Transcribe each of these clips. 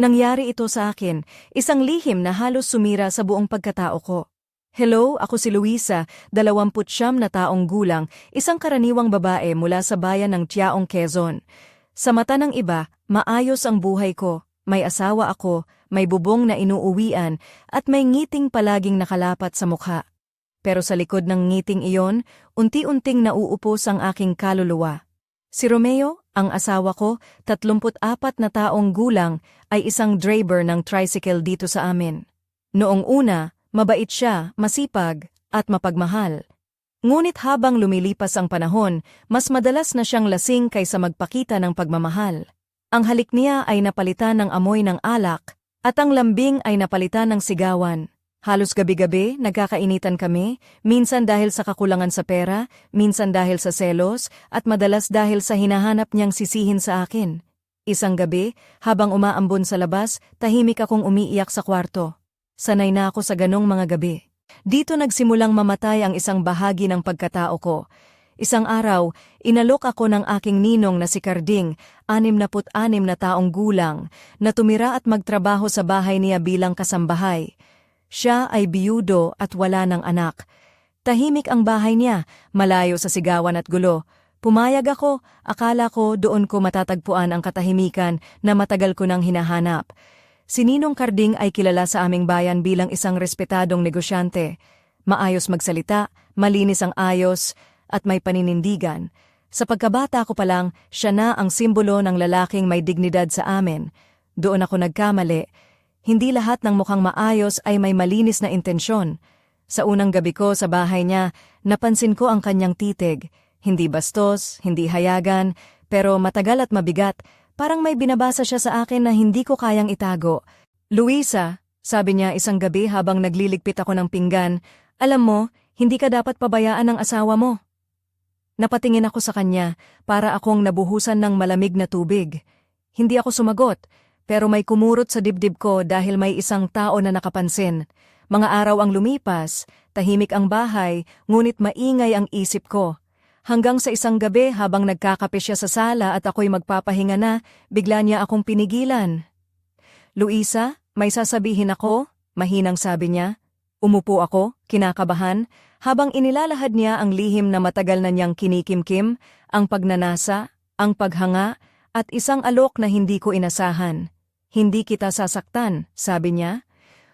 Nangyari ito sa akin, isang lihim na halos sumira sa buong pagkatao ko. Hello, ako si Luisa, 29 na taong gulang, isang karaniwang babae mula sa bayan ng Tiaong, Quezon. Sa mata ng iba, maayos ang buhay ko, may asawa ako, may bubong na inuuwian, at may ngiting palaging nakalapat sa mukha. Pero sa likod ng ngiting iyon, unti-unting nauupos ang aking kaluluwa. Si Romeo, ang asawa ko, 34 na taong gulang, ay isang driver ng tricycle dito sa amin. Noong una, mabait siya, masipag, at mapagmahal. Ngunit habang lumilipas ang panahon, mas madalas na siyang lasing kaysa magpakita ng pagmamahal. Ang halik niya ay napalitan ng amoy ng alak, at ang lambing ay napalitan ng sigawan. Halos gabi-gabi, nagkakainitan kami, minsan dahil sa kakulangan sa pera, minsan dahil sa selos, at madalas dahil sa hinahanap niyang sisihin sa akin. Isang gabi, habang umaambon sa labas, tahimik akong umiiyak sa kwarto. Sanay na ako sa ganong mga gabi. Dito nagsimulang mamatay ang isang bahagi ng pagkatao ko. Isang araw, inalok ako ng aking ninong na si Carding, 66 na taong gulang, na tumira at magtrabaho sa bahay niya bilang kasambahay. Siya ay biyudo at wala ng anak. Tahimik ang bahay niya, malayo sa sigawan at gulo. Pumayag ako, akala ko doon ko matatagpuan ang katahimikan na matagal ko nang hinahanap. Si Ninong Carding ay kilala sa aming bayan bilang isang respetadong negosyante. Maayos magsalita, malinis ang ayos, at may paninindigan. Sa pagkabata ko pa lang, siya na ang simbolo ng lalaking may dignidad sa amin. Doon ako nagkamali. Hindi lahat ng mukhang maayos ay may malinis na intensyon. Sa unang gabi ko sa bahay niya, napansin ko ang kanyang titig. Hindi bastos, hindi hayagan, pero matagal at mabigat. Parang may binabasa siya sa akin na hindi ko kayang itago. Luisa, sabi niya isang gabi habang nagliligpit ako ng pinggan, alam mo, hindi ka dapat pabayaan ng asawa mo. Napatingin ako sa kanya para akong nabuhusan ng malamig na tubig. Hindi ako sumagot. Pero may kumurot sa dibdib ko dahil may isang tao na nakapansin. Mga araw ang lumipas, tahimik ang bahay, ngunit maingay ang isip ko. Hanggang sa isang gabi habang nagkakape siya sa sala at ako'y magpapahinga na, bigla niya akong pinigilan. Luisa, may sasabihin ako, mahinang sabi niya. Umupo ako, kinakabahan, habang inilalahad niya ang lihim na matagal na niyang kinikimkim, ang pagnanasa, ang paghanga, at isang alok na hindi ko inasahan. Hindi kita sasaktan, sabi niya.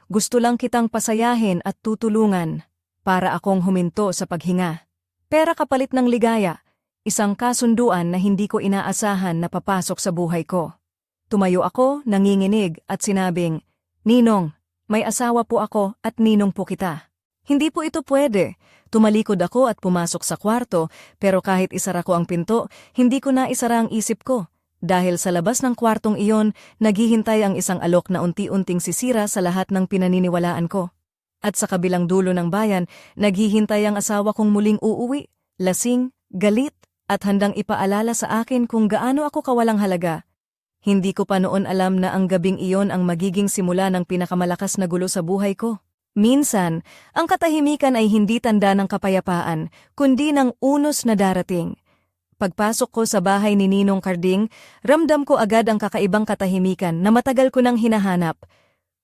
Gusto lang kitang pasayahin at tutulungan para akong huminto sa paghinga. Pera kapalit ng ligaya, isang kasunduan na hindi ko inaasahan na papasok sa buhay ko. Tumayo ako, nanginginig at sinabing, Ninong, may asawa po ako at ninong po kita. Hindi po ito pwede. Tumalikod ako at pumasok sa kwarto, pero kahit isara ko ang pinto, hindi ko na isara ang isip ko. Dahil sa labas ng kwartong iyon, naghihintay ang isang alok na unti-unting sisira sa lahat ng pinaniniwalaan ko. At sa kabilang dulo ng bayan, naghihintay ang asawa kong muling uuwi, lasing, galit, at handang ipaalala sa akin kung gaano ako kawalang halaga. Hindi ko pa noon alam na ang gabing iyon ang magiging simula ng pinakamalakas na gulo sa buhay ko. Minsan, ang katahimikan ay hindi tanda ng kapayapaan, kundi ng unos na darating. Pagpasok ko sa bahay ni Ninong Carding, ramdam ko agad ang kakaibang katahimikan na matagal ko nang hinahanap.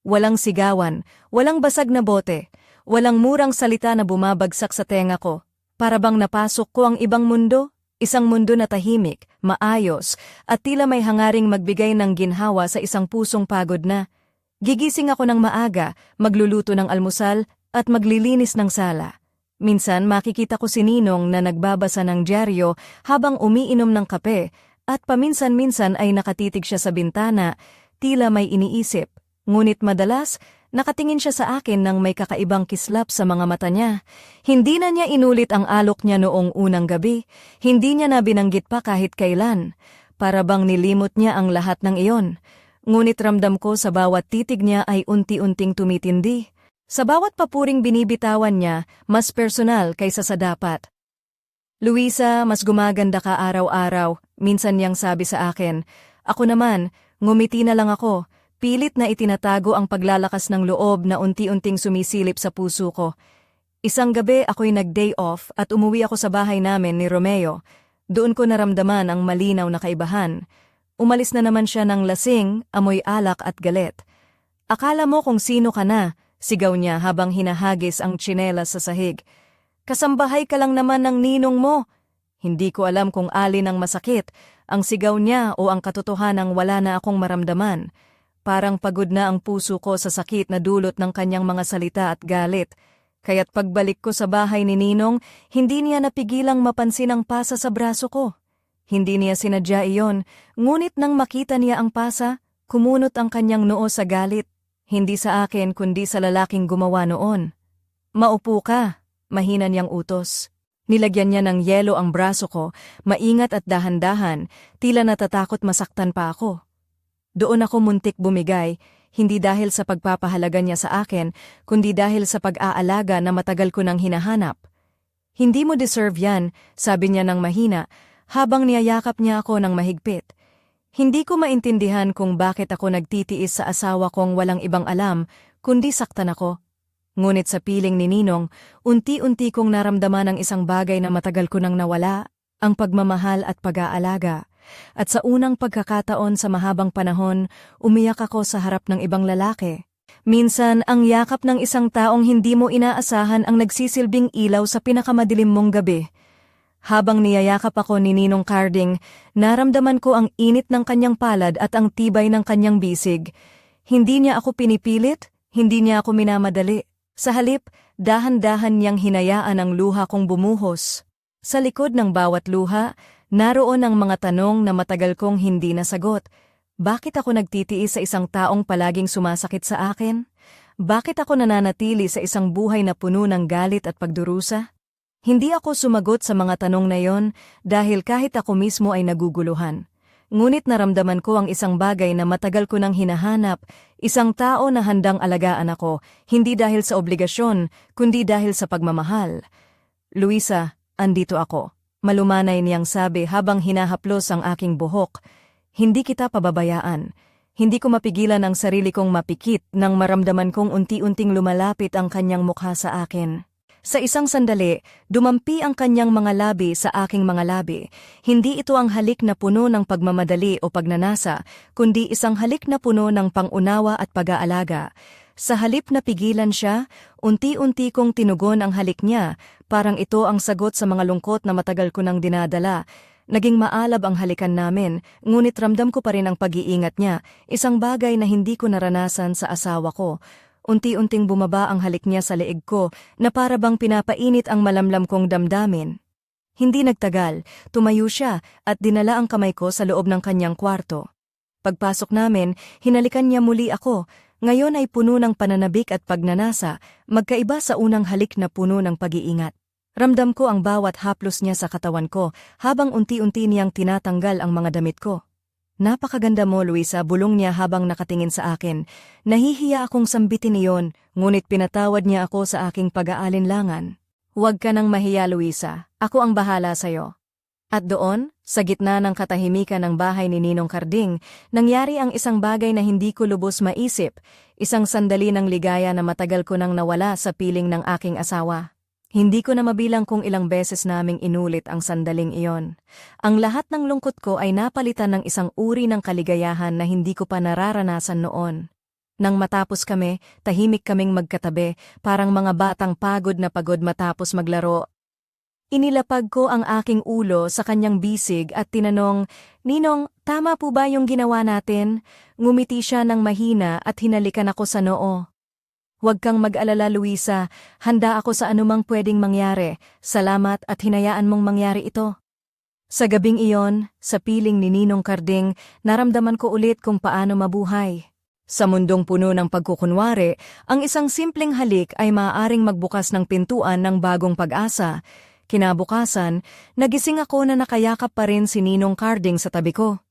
Walang sigawan, walang basag na bote, walang murang salita na bumabagsak sa tenga ko. Para bang napasok ko ang ibang mundo, isang mundo na tahimik, maayos, at tila may hangaring magbigay ng ginhawa sa isang pusong pagod na. Gigising ako ng maaga, magluluto ng almusal, at maglilinis ng sala. Minsan makikita ko si Ninong na nagbabasa ng dyaryo habang umiinom ng kape at paminsan-minsan ay nakatitig siya sa bintana, tila may iniisip. Ngunit madalas, nakatingin siya sa akin nang may kakaibang kislap sa mga mata niya. Hindi na niya inulit ang alok niya noong unang gabi, hindi niya na binanggit pa kahit kailan. Para bang nilimot niya ang lahat ng iyon. Ngunit ramdam ko sa bawat titig niya ay unti-unting tumitindi. Sa bawat papuring binibitawan niya, mas personal kaysa sa dapat. Luisa, mas gumaganda ka araw-araw, minsan niyang sabi sa akin. Ako naman, ngumiti na lang ako, pilit na itinatago ang paglalakas ng loob na unti-unting sumisilip sa puso ko. Isang gabi ako'y nag-day off at umuwi ako sa bahay namin ni Romeo. Doon ko naramdaman ang malinaw na kaibahan. Umalis na naman siya ng lasing, amoy alak at galit. Akala mo kung sino ka na, sigaw niya habang hinahagis ang tsinelas sa sahig. Kasambahay ka lang naman ng ninong mo. Hindi ko alam kung alin ang masakit, ang sigaw niya o ang katotohanang wala na akong maramdaman. Parang pagod na ang puso ko sa sakit na dulot ng kanyang mga salita at galit. Kaya't pagbalik ko sa bahay ni Ninong, hindi niya napigilang mapansin ang pasa sa braso ko. Hindi niya sinadya iyon, ngunit nang makita niya ang pasa, kumunot ang kanyang noo sa galit. Hindi sa akin kundi sa lalaking gumawa noon. Maupo ka, mahina niyang utos. Nilagyan niya ng yelo ang braso ko, maingat at dahan-dahan, tila natatakot masaktan pa ako. Doon ako muntik bumigay, hindi dahil sa pagpapahalaga niya sa akin, kundi dahil sa pag-aalaga na matagal ko nang hinahanap. Hindi mo deserve yan, sabi niya ng mahina, habang niyayakap niya ako ng mahigpit. Hindi ko maintindihan kung bakit ako nagtitiis sa asawa kong walang ibang alam, kundi saktan ako. Ngunit sa piling ni Ninong, unti-unti kong naramdaman ang isang bagay na matagal ko nang nawala, ang pagmamahal at pag-aalaga. At sa unang pagkakataon sa mahabang panahon, umiyak ako sa harap ng ibang lalaki. Minsan, ang yakap ng isang taong hindi mo inaasahan ang nagsisilbing ilaw sa pinakamadilim mong gabi. Habang niyayakap ako ni Ninong Carding, naramdaman ko ang init ng kanyang palad at ang tibay ng kanyang bisig. Hindi niya ako pinipilit, hindi niya ako minamadali. Sa halip, dahan-dahan niyang hinayaan ang luha kong bumuhos. Sa likod ng bawat luha, naroon ang mga tanong na matagal kong hindi nasagot. Bakit ako nagtitiis sa isang taong palaging sumasakit sa akin? Bakit ako nananatili sa isang buhay na puno ng galit at pagdurusa? Hindi ako sumagot sa mga tanong na yon dahil kahit ako mismo ay naguguluhan. Ngunit naramdaman ko ang isang bagay na matagal ko nang hinahanap, isang tao na handang alagaan ako, hindi dahil sa obligasyon, kundi dahil sa pagmamahal. Luisa, andito ako. Malumanay niyang sabi habang hinahaplos ang aking buhok. Hindi kita pababayaan. Hindi ko mapigilan ang sarili kong mapikit nang maramdaman kong unti-unting lumalapit ang kanyang mukha sa akin. Sa isang sandali, dumampi ang kanyang mga labi sa aking mga labi. Hindi ito ang halik na puno ng pagmamadali o pagnanasa, kundi isang halik na puno ng pangunawa at pag-aalaga. Sa halip na pigilan siya, unti-unti kong tinugon ang halik niya, parang ito ang sagot sa mga lungkot na matagal ko nang dinadala. Naging maalab ang halikan namin, ngunit ramdam ko pa rin ang pag-iingat niya, isang bagay na hindi ko naranasan sa asawa ko. Unti-unting bumaba ang halik niya sa leeg ko, na para bang pinapainit ang malamlam kong damdamin. Hindi nagtagal, tumayo siya at dinala ang kamay ko sa loob ng kanyang kwarto. Pagpasok namin, hinalikan niya muli ako. Ngayon ay puno ng pananabik at pagnanasa, magkaiba sa unang halik na puno ng pag-iingat. Ramdam ko ang bawat haplos niya sa katawan ko habang unti-unti niyang tinatanggal ang mga damit ko. Napakaganda mo, Luisa, bulong niya habang nakatingin sa akin. Nahihiya akong sambitin iyon, ngunit pinatawad niya ako sa aking pag-aalinlangan. Huwag ka nang mahiya, Luisa. Ako ang bahala sa'yo. At doon, sa gitna ng katahimikan ng bahay ni Ninong Carding, nangyari ang isang bagay na hindi ko lubos maisip, isang sandali ng ligaya na matagal ko nang nawala sa piling ng aking asawa. Hindi ko na mabilang kung ilang beses naming inulit ang sandaling iyon. Ang lahat ng lungkot ko ay napalitan ng isang uri ng kaligayahan na hindi ko pa nararanasan noon. Nang matapos kami, tahimik kaming magkatabi, parang mga batang pagod na pagod matapos maglaro. Inilapag ko ang aking ulo sa kanyang bisig at tinanong, "Ninong, tama po ba yung ginawa natin?" Ngumiti siya ng mahina at hinalikan ako sa noo. "Huwag kang mag-alala, Luisa. Handa ako sa anumang pwedeng mangyari. Salamat at hinayaan mong mangyari ito." Sa gabing iyon, sa piling ni Ninong Carding, naramdaman ko ulit kung paano mabuhay. Sa mundong puno ng pagkukunwari, ang isang simpleng halik ay maaaring magbukas ng pintuan ng bagong pag-asa. Kinabukasan, nagising ako na nakayakap pa rin si Ninong Carding sa tabi ko.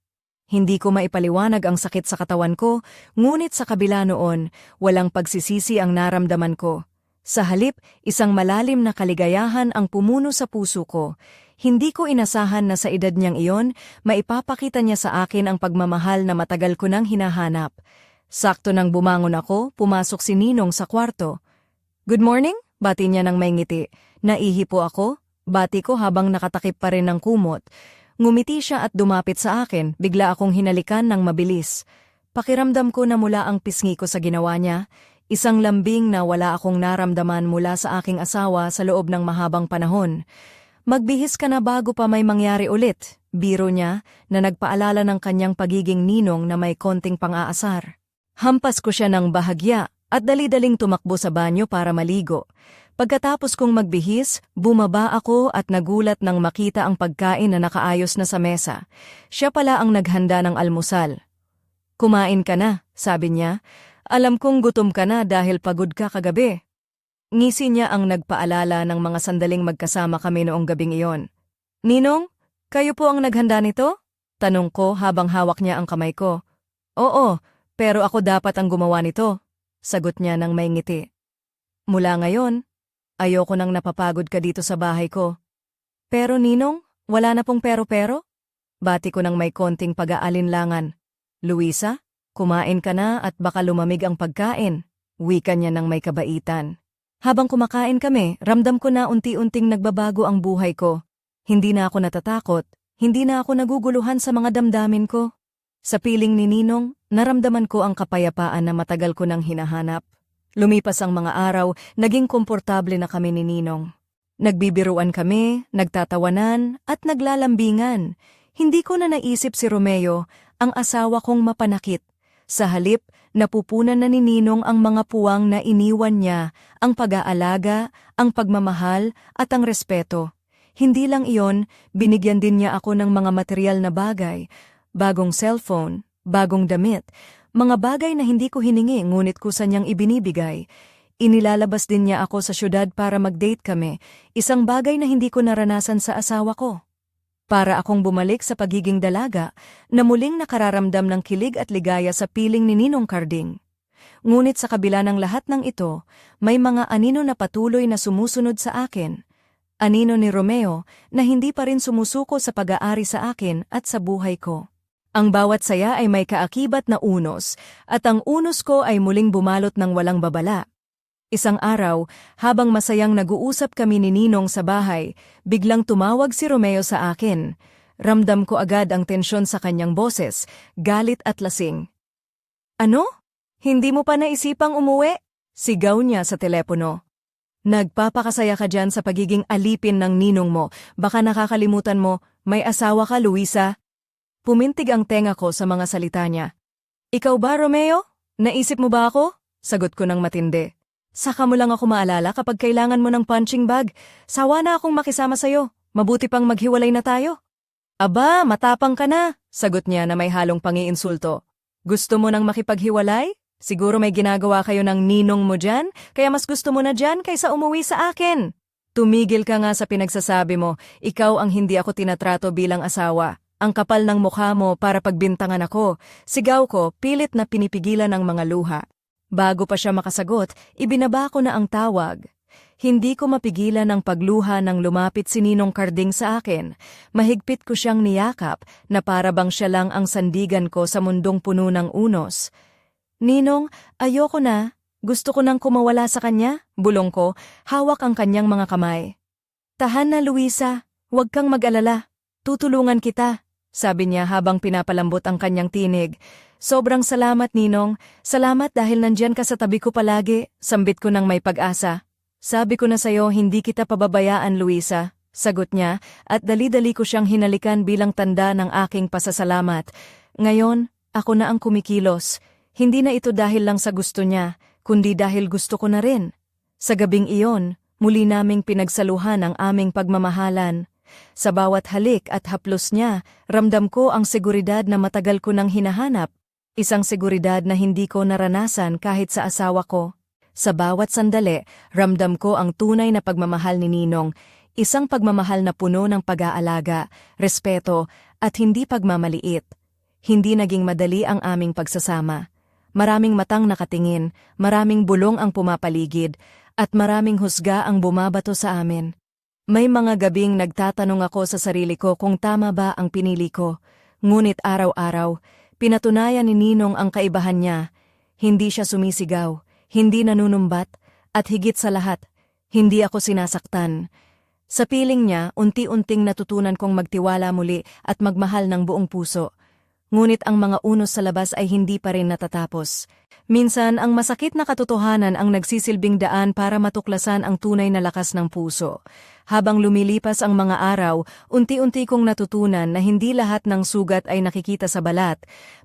Hindi ko maipaliwanag ang sakit sa katawan ko, ngunit sa kabila noon, walang pagsisisi ang naramdaman ko. Sa halip, isang malalim na kaligayahan ang pumuno sa puso ko. Hindi ko inasahan na sa edad niyang iyon, maipapakita niya sa akin ang pagmamahal na matagal ko nang hinahanap. Sakto nang bumangon ako, pumasok si Ninong sa kwarto. "Good morning?" Bati niya ng may ngiti. Naihipo ako. Bati ko habang nakatakip pa rin ng kumot. Ngumiti siya at dumapit sa akin, bigla akong hinalikan ng mabilis. Pakiramdam ko na mula ang pisngi ko sa ginawa niya, isang lambing na wala akong naramdaman mula sa aking asawa sa loob ng mahabang panahon. Magbihis ka na bago pa may mangyari ulit, biro niya na nagpaalala ng kanyang pagiging ninong na may konting pang-aasar. Hampas ko siya ng bahagya at dali-daling tumakbo sa banyo para maligo. Pagkatapos kong magbihis, bumaba ako at nagulat nang makita ang pagkain na nakaayos na sa mesa. Siya pala ang naghanda ng almusal. "Kumain ka na," sabi niya. "Alam kong gutom ka na dahil pagod ka kagabi." Ngisi niya ang nagpaalala ng mga sandaling magkasama kami noong gabing iyon. "Ninong, kayo po ang naghanda nito?" Tanong ko habang hawak niya ang kamay ko. "Oo, pero ako dapat ang gumawa nito," sagot niya nang may ngiti. "Mula ngayon, ayoko nang napapagod ka dito sa bahay ko." "Pero Ninong, wala na pong pero-pero?" Bati ko nang may konting pag-aalinlangan. "Luisa, kumain ka na at baka lumamig ang pagkain," wika niya nang may kabaitan. Habang kumakain kami, ramdam ko na unti-unting nagbabago ang buhay ko. Hindi na ako natatakot, hindi na ako naguguluhan sa mga damdamin ko. Sa piling ni Ninong, naramdaman ko ang kapayapaan na matagal ko nang hinahanap. Lumipas ang mga araw, naging komportable na kami ni Ninong. Nagbibiruan kami, nagtatawanan, at naglalambingan. Hindi ko na naisip si Romeo, ang asawa kong mapanakit. Sa halip, napupunan na ni Ninong ang mga puwang na iniwan niya, ang pag-aalaga, ang pagmamahal, at ang respeto. Hindi lang iyon, binigyan din niya ako ng mga material na bagay, bagong cellphone, bagong damit, mga bagay na hindi ko hiningi ngunit kusa niyang ibinibigay. Inilalabas din niya ako sa syudad para mag-date kami, isang bagay na hindi ko naranasan sa asawa ko. Para akong bumalik sa pagiging dalaga na muling nakararamdam ng kilig at ligaya sa piling ni Ninong Carding. Ngunit sa kabila ng lahat ng ito, may mga anino na patuloy na sumusunod sa akin. Anino ni Romeo na hindi pa rin sumusuko sa pag-aari sa akin at sa buhay ko. Ang bawat saya ay may kaakibat na unos, at ang unos ko ay muling bumalot ng walang babala. Isang araw, habang masayang nag-uusap kami ni Ninong sa bahay, biglang tumawag si Romeo sa akin. Ramdam ko agad ang tensyon sa kanyang boses, galit at lasing. "Ano? Hindi mo pa naisipang umuwi?" Sigaw niya sa telepono. "Nagpapakasaya ka dyan sa pagiging alipin ng ninong mo. Baka nakakalimutan mo, may asawa ka, Luisa." Pumintig ang tenga ko sa mga salita niya. "Ikaw ba, Romeo? Naisip mo ba ako?" Sagot ko ng matindi. "Saka mo lang ako maalala kapag kailangan mo ng punching bag. Sawa na akong makisama sa'yo. Mabuti pang maghiwalay na tayo." "Aba, matapang ka na," sagot niya na may halong pangiinsulto. "Gusto mo nang makipaghiwalay? Siguro may ginagawa kayo ng ninong mo dyan, kaya mas gusto mo na dyan kaysa umuwi sa akin." "Tumigil ka nga sa pinagsasabi mo. Ikaw ang hindi ako tinatrato bilang asawa. Ang kapal ng mukha mo para pagbintangan ako." Sigaw ko, pilit na pinipigilan ang mga luha. Bago pa siya makasagot, ibinaba ko na ang tawag. Hindi ko mapigilan ang pagluha nang lumapit si Ninong Carding sa akin. Mahigpit ko siyang niyakap na para bang siya lang ang sandigan ko sa mundong puno ng unos. "Ninong, ayoko na. Gusto ko nang kumawala sa kanya," bulong ko, hawak ang kanyang mga kamay. "Tahan na, Luisa. Huwag kang mag-alala. Tutulungan kita," sabi niya habang pinapalambot ang kanyang tinig. "Sobrang salamat, Ninong. Salamat dahil nandyan ka sa tabi ko palagi," sambit ko ng may pag-asa. "Sabi ko na sa'yo, hindi kita pababayaan, Luisa," sagot niya, at dali-dali ko siyang hinalikan bilang tanda ng aking pasasalamat. Ngayon, ako na ang kumikilos. Hindi na ito dahil lang sa gusto niya, kundi dahil gusto ko na rin. Sa gabing iyon, muli naming pinagsaluhan ang aming pagmamahalan. Sa bawat halik at haplos niya, ramdam ko ang seguridad na matagal ko nang hinahanap. Isang seguridad na hindi ko naranasan kahit sa asawa ko. Sa bawat sandali, ramdam ko ang tunay na pagmamahal ni Ninong, isang pagmamahal na puno ng pag-aalaga, respeto, at hindi pagmamaliit. Hindi naging madali ang aming pagsasama. Maraming matang nakatingin, maraming bulong ang pumapaligid, at maraming husga ang bumabato sa amin. May mga gabing nagtatanong ako sa sarili ko kung tama ba ang pinili ko, ngunit araw-araw, pinatunayan ni Ninong ang kaibahan niya. Hindi siya sumisigaw, hindi nanunumbat, at higit sa lahat, hindi ako sinasaktan. Sa piling niya, unti-unting natutunan kong magtiwala muli at magmahal ng buong puso. Ngunit ang mga unos sa labas ay hindi pa rin natatapos. Minsan, ang masakit na katotohanan ang nagsisilbing daan para matuklasan ang tunay na lakas ng puso. Habang lumilipas ang mga araw, unti-unti kong natutunan na hindi lahat ng sugat ay nakikita sa balat.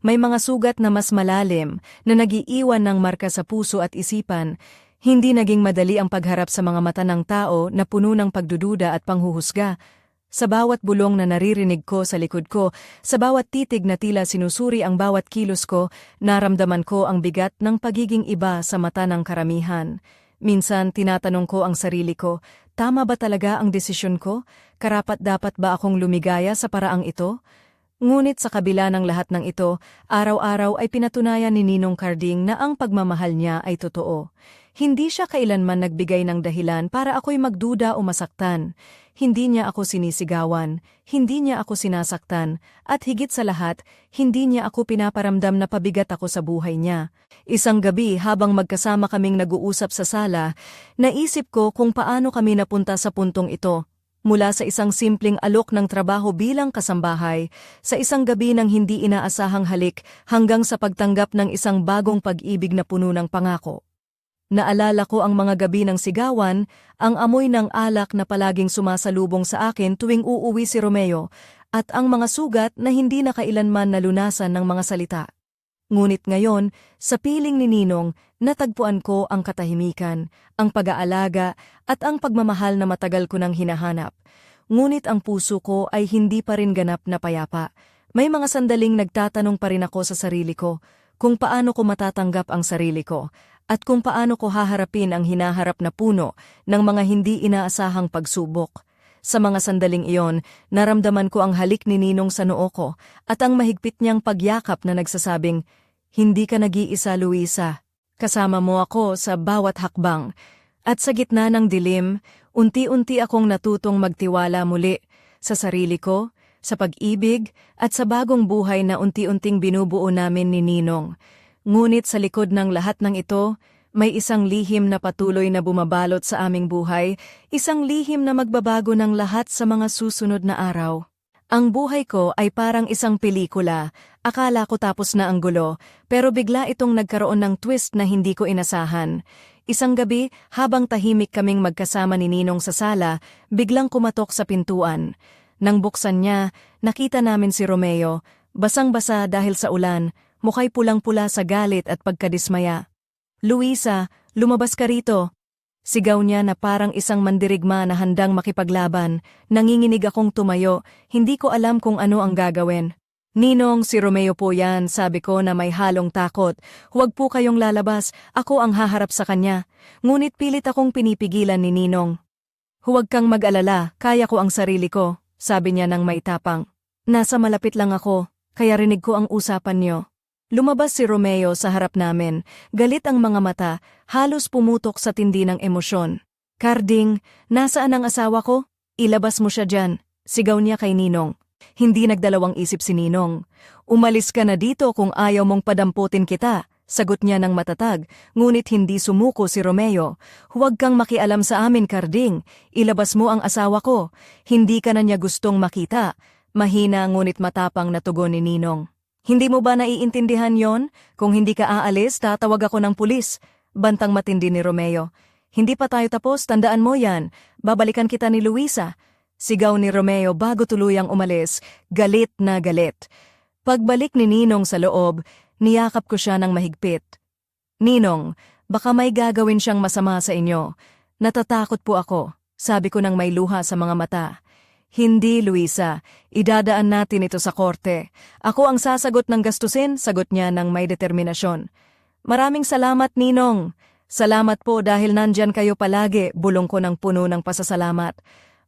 May mga sugat na mas malalim, na nagiiwan ng marka sa puso at isipan. Hindi naging madali ang pagharap sa mga mata ng tao na puno ng pagdududa at panghuhusga. Sa bawat bulong na naririnig ko sa likod ko, sa bawat titig na tila sinusuri ang bawat kilos ko, naramdaman ko ang bigat ng pagiging iba sa mata ng karamihan. Minsan tinatanong ko ang sarili ko, tama ba talaga ang desisyon ko? Karapat-dapat ba akong lumigaya sa paraang ito? Ngunit sa kabila ng lahat ng ito, araw-araw ay pinatunayan ni Ninong Carding na ang pagmamahal niya ay totoo. Hindi siya kailanman nagbigay ng dahilan para ako'y magduda o masaktan. Hindi niya ako sinisigawan, hindi niya ako sinasaktan, at higit sa lahat, hindi niya ako pinaparamdam na pabigat ako sa buhay niya. Isang gabi habang magkasama kaming nag-uusap sa sala, naisip ko kung paano kami napunta sa puntong ito. Mula sa isang simpleng alok ng trabaho bilang kasambahay, sa isang gabi ng hindi inaasahang halik hanggang sa pagtanggap ng isang bagong pag-ibig na puno ng pangako. Naalala ko ang mga gabi ng sigawan, ang amoy ng alak na palaging sumasalubong sa akin tuwing uuwi si Romeo, at ang mga sugat na hindi na kailanman nalunasan ng mga salita. Ngunit ngayon, sa piling ni Ninong, natagpuan ko ang katahimikan, ang pag-aalaga, at ang pagmamahal na matagal ko nang hinahanap. Ngunit ang puso ko ay hindi pa rin ganap na payapa. May mga sandaling nagtatanong pa rin ako sa sarili ko, kung paano ko matatanggap ang sarili ko, at kung paano ko haharapin ang hinaharap na puno ng mga hindi inaasahang pagsubok. Sa mga sandaling iyon, naramdaman ko ang halik ni Ninong sa noo ko at ang mahigpit niyang pagyakap na nagsasabing, "Hindi ka nag-iisa, Luisa. Kasama mo ako sa bawat hakbang." At sa gitna ng dilim, unti-unti akong natutong magtiwala muli sa sarili ko, sa pag-ibig at sa bagong buhay na unti-unting binubuo namin ni Ninong. Ngunit sa likod ng lahat ng ito, may isang lihim na patuloy na bumabalot sa aming buhay, isang lihim na magbabago ng lahat sa mga susunod na araw. Ang buhay ko ay parang isang pelikula, akala ko tapos na ang gulo, pero bigla itong nagkaroon ng twist na hindi ko inasahan. Isang gabi, habang tahimik kaming magkasama ni Ninong sa sala, biglang kumatok sa pintuan. Nang buksan niya, nakita namin si Romeo, basang-basa dahil sa ulan, mukha'y pulang-pula sa galit at pagkadismaya. "Luisa, lumabas ka rito." Sigaw niya na parang isang mandirigma na handang makipaglaban. Nanginginig akong tumayo, hindi ko alam kung ano ang gagawin. "Ninong, si Romeo po yan," sabi ko na may halong takot. "Huwag po kayong lalabas, ako ang haharap sa kanya." Ngunit pilit akong pinipigilan ni Ninong. "Huwag kang mag-alala, kaya ko ang sarili ko," sabi niya ng maitapang. "Nasa malapit lang ako, kaya rinig ko ang usapan niyo." Lumabas si Romeo sa harap namin, galit ang mga mata, halos pumutok sa tindi ng emosyon. "Carding, nasaan ang asawa ko? Ilabas mo siya dyan," sigaw niya kay Ninong. Hindi nagdalawang isip si Ninong. "Umalis ka na dito kung ayaw mong padamputin kita," sagot niya ng matatag, ngunit hindi sumuko si Romeo. "Huwag kang makialam sa amin, Carding. Ilabas mo ang asawa ko. Hindi ka na niya gustong makita." Mahina ngunit matapang na tugon ni Ninong. "Hindi mo ba naiintindihan yon? Kung hindi ka aalis, tatawag ako ng pulis," bantang matindi ni Romeo. "Hindi pa tayo tapos, tandaan mo yan. Babalikan kita ni Luisa," sigaw ni Romeo bago tuluyang umalis, galit na galit. Pagbalik ni Ninong sa loob, niyakap ko siya ng mahigpit. "Ninong, baka may gagawin siyang masama sa inyo. Natatakot po ako," sabi ko nang may luha sa mga mata. "Hindi, Luisa. Idadaan natin ito sa korte. Ako ang sasagot ng gastusin," sagot niya ng may determinasyon. "Maraming salamat, Ninong." "Salamat po dahil nandyan kayo palagi," bulong ko ng puno ng pasasalamat.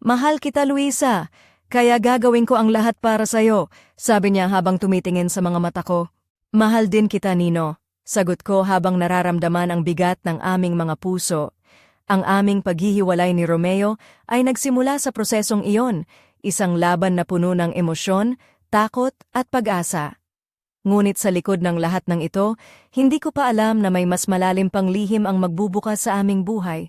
"Mahal kita, Luisa. Kaya gagawin ko ang lahat para sa'yo," sabi niya habang tumitingin sa mga mata ko. "Mahal din kita, Nino," sagot ko habang nararamdaman ang bigat ng aming mga puso. Ang aming paghihiwalay ni Romeo ay nagsimula sa prosesong iyon, isang laban na puno ng emosyon, takot at pag-asa. Ngunit sa likod ng lahat ng ito, hindi ko pa alam na may mas malalim pang lihim ang magbubukas sa aming buhay.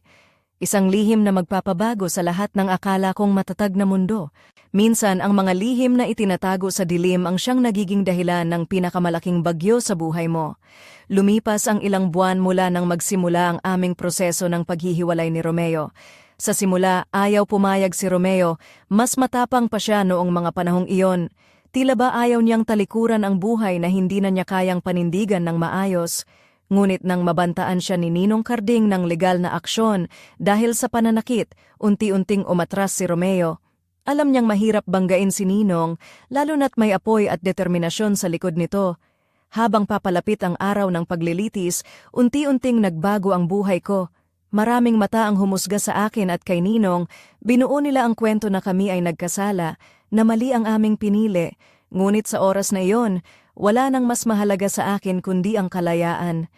Isang lihim na magpapabago sa lahat ng akala kong matatag na mundo. Minsan ang mga lihim na itinatago sa dilim ang siyang nagiging dahilan ng pinakamalaking bagyo sa buhay mo. Lumipas ang ilang buwan mula nang magsimula ang aming proseso ng paghihiwalay ni Romeo. Sa simula, ayaw pumayag si Romeo, mas matapang pa siya noong mga panahong iyon. Tila ba ayaw niyang talikuran ang buhay na hindi na niya kayang panindigan ng maayos. Ngunit nang mabantaan siya ni Ninong Carding ng legal na aksyon dahil sa pananakit, unti-unting umatras si Romeo. Alam niyang mahirap banggain si Ninong, lalo na't may apoy at determinasyon sa likod nito. Habang papalapit ang araw ng paglilitis, unti-unting nagbago ang buhay ko. Maraming mata ang humusga sa akin at kay Ninong, binuo nila ang kwento na kami ay nagkasala, na mali ang aming pinili. Ngunit sa oras na iyon, wala nang mas mahalaga sa akin kundi ang kalayaan.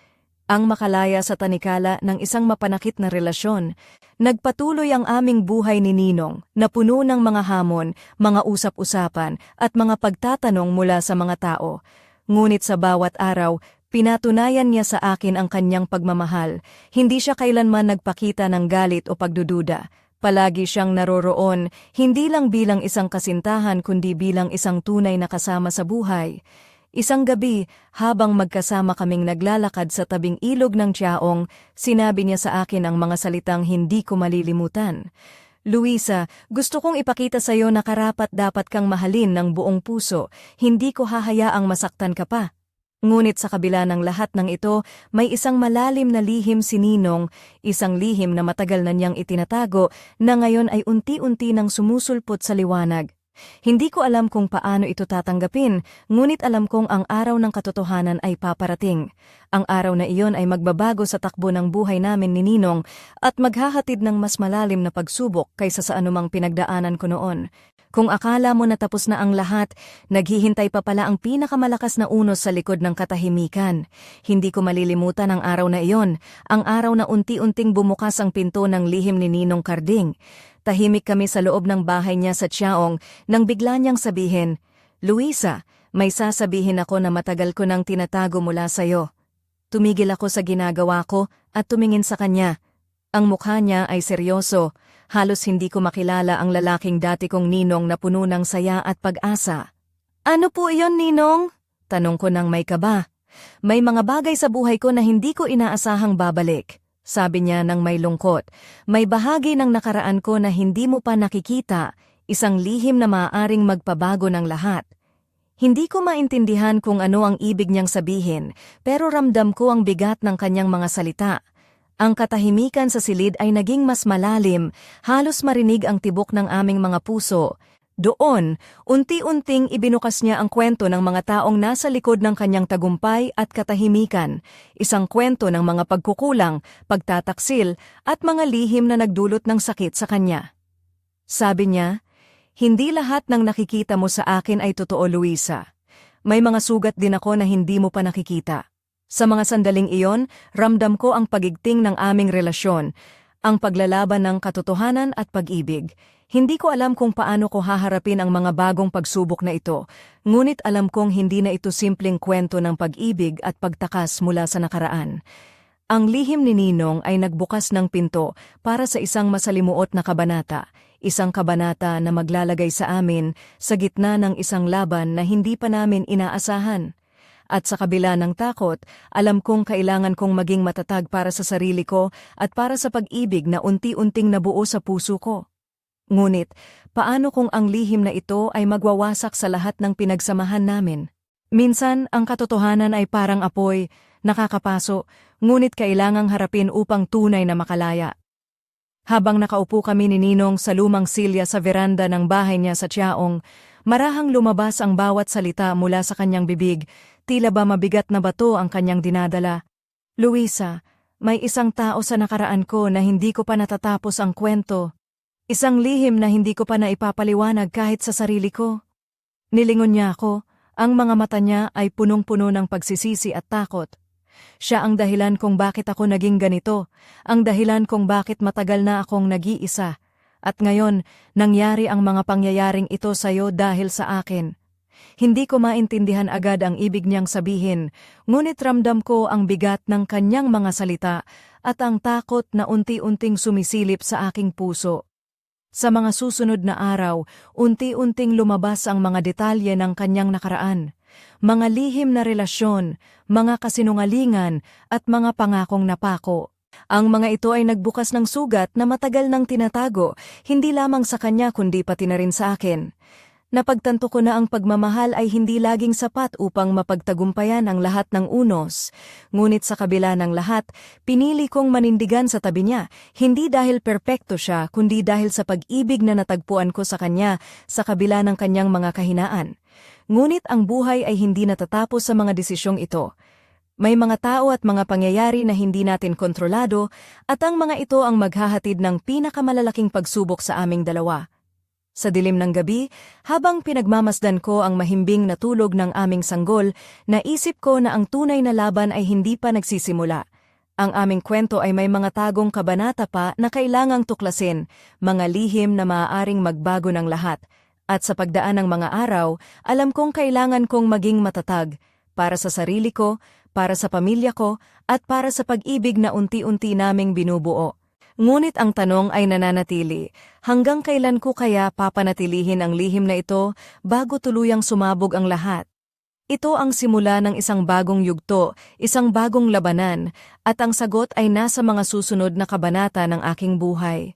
Ang makalaya sa tanikala ng isang mapanakit na relasyon. Nagpatuloy ang aming buhay ni Ninong na puno ng mga hamon, mga usap-usapan at mga pagtatanong mula sa mga tao. Ngunit sa bawat araw, pinatunayan niya sa akin ang kanyang pagmamahal. Hindi siya kailanman nagpakita ng galit o pagdududa. Palagi siyang naroroon, hindi lang bilang isang kasintahan kundi bilang isang tunay na kasama sa buhay. Isang gabi, habang magkasama kaming naglalakad sa tabing ilog ng Tiyaong, sinabi niya sa akin ang mga salitang hindi ko malilimutan. Luisa, gusto kong ipakita sa iyo na karapat-dapat kang mahalin ng buong puso, hindi ko hahayaang masaktan ka pa. Ngunit sa kabila ng lahat ng ito, may isang malalim na lihim si Ninong, isang lihim na matagal na niyang itinatago na ngayon ay unti-unti nang sumusulpot sa liwanag. Hindi ko alam kung paano ito tatanggapin, ngunit alam kong ang araw ng katotohanan ay paparating. Ang araw na iyon ay magbabago sa takbo ng buhay namin ni Ninong at maghahatid ng mas malalim na pagsubok kaysa sa anumang pinagdaanan ko noon. Kung akala mo na tapos na ang lahat, naghihintay pa pala ang pinakamalakas na unos sa likod ng katahimikan. Hindi ko malilimutan ang araw na iyon, ang araw na unti-unting bumukas ang pinto ng lihim ni Ninong Carding. Tahimik kami sa loob ng bahay niya sa Tiyaong nang bigla niyang sabihin, "Luisa, may sasabihin ako na matagal ko nang tinatago mula sa'yo." Tumigil ako sa ginagawa ko at tumingin sa kanya. Ang mukha niya ay seryoso. Halos hindi ko makilala ang lalaking dati kong ninong na puno ng saya at pag-asa. "Ano po iyon, Ninong?" Tanong ko nang may kaba. "May mga bagay sa buhay ko na hindi ko inaasahang babalik," sabi niya nang may lungkot. "May bahagi ng nakaraan ko na hindi mo pa nakikita, isang lihim na maaaring magpabago ng lahat." Hindi ko maintindihan kung ano ang ibig niyang sabihin, pero ramdam ko ang bigat ng kanyang mga salita. Ang katahimikan sa silid ay naging mas malalim, halos marinig ang tibok ng aming mga puso. Doon, unti-unting ibinukas niya ang kwento ng mga taong nasa likod ng kanyang tagumpay at katahimikan, isang kwento ng mga pagkukulang, pagtataksil, at mga lihim na nagdulot ng sakit sa kanya. Sabi niya, "Hindi lahat ng nakikita mo sa akin ay totoo, Luisa. May mga sugat din ako na hindi mo pa nakikita. Sa mga sandaling iyon, ramdam ko ang pagigting ng aming relasyon, ang paglalaban ng katotohanan at pag-ibig. Hindi ko alam kung paano ko haharapin ang mga bagong pagsubok na ito, ngunit alam kong hindi na ito simpleng kwento ng pag-ibig at pagtakas mula sa nakaraan." Ang lihim ni Ninong ay nagbukas ng pinto para sa isang masalimuot na kabanata, isang kabanata na maglalagay sa amin sa gitna ng isang laban na hindi pa namin inaasahan. At sa kabila ng takot, alam kong kailangan kong maging matatag para sa sarili ko at para sa pag-ibig na unti-unting nabuo sa puso ko. Ngunit, paano kung ang lihim na ito ay magwawasak sa lahat ng pinagsamahan namin? Minsan, ang katotohanan ay parang apoy, nakakapaso, ngunit kailangang harapin upang tunay na makalaya. Habang nakaupo kami ni Ninong sa lumang silya sa veranda ng bahay niya sa Tiyaong, marahang lumabas ang bawat salita mula sa kanyang bibig, tila ba mabigat na bato ang kanyang dinadala. "Luisa, may isang tao sa nakaraan ko na hindi ko pa natatapos ang kwento. Isang lihim na hindi ko pa naipapaliwanag kahit sa sarili ko." Nilingon niya ako, ang mga mata niya ay punong-puno ng pagsisisi at takot. Siya ang dahilan kung bakit ako naging ganito, ang dahilan kung bakit matagal na akong nag-iisa. At ngayon, nangyari ang mga pangyayaring ito sa'yo dahil sa akin. Hindi ko maintindihan agad ang ibig niyang sabihin, ngunit ramdam ko ang bigat ng kanyang mga salita at ang takot na unti-unting sumisilip sa aking puso. Sa mga susunod na araw, unti-unting lumabas ang mga detalye ng kanyang nakaraan. Mga lihim na relasyon, mga kasinungalingan, at mga pangakong napako. Ang mga ito ay nagbukas ng sugat na matagal nang tinatago, hindi lamang sa kanya kundi pati na rin sa akin. Napagtanto ko na ang pagmamahal ay hindi laging sapat upang mapagtagumpayan ang lahat ng unos. Ngunit sa kabila ng lahat, pinili kong manindigan sa tabi niya, hindi dahil perpekto siya, kundi dahil sa pag-ibig na natagpuan ko sa kanya sa kabila ng kanyang mga kahinaan. Ngunit ang buhay ay hindi natatapos sa mga desisyong ito. May mga tao at mga pangyayari na hindi natin kontrolado at ang mga ito ang maghahatid ng pinakamalalaking pagsubok sa aming dalawa. Sa dilim ng gabi, habang pinagmamasdan ko ang mahimbing na tulog ng aming sanggol, naisip ko na ang tunay na laban ay hindi pa nagsisimula. Ang aming kwento ay may mga tagong kabanata pa na kailangang tuklasin, mga lihim na maaaring magbago ng lahat. At sa pagdaan ng mga araw, alam kong kailangan kong maging matatag, para sa sarili ko, para sa pamilya ko, at para sa pag-ibig na unti-unti naming binubuo. Ngunit ang tanong ay nananatili, hanggang kailan ko kaya papanatilihin ang lihim na ito bago tuluyang sumabog ang lahat? Ito ang simula ng isang bagong yugto, isang bagong labanan, at ang sagot ay nasa mga susunod na kabanata ng aking buhay.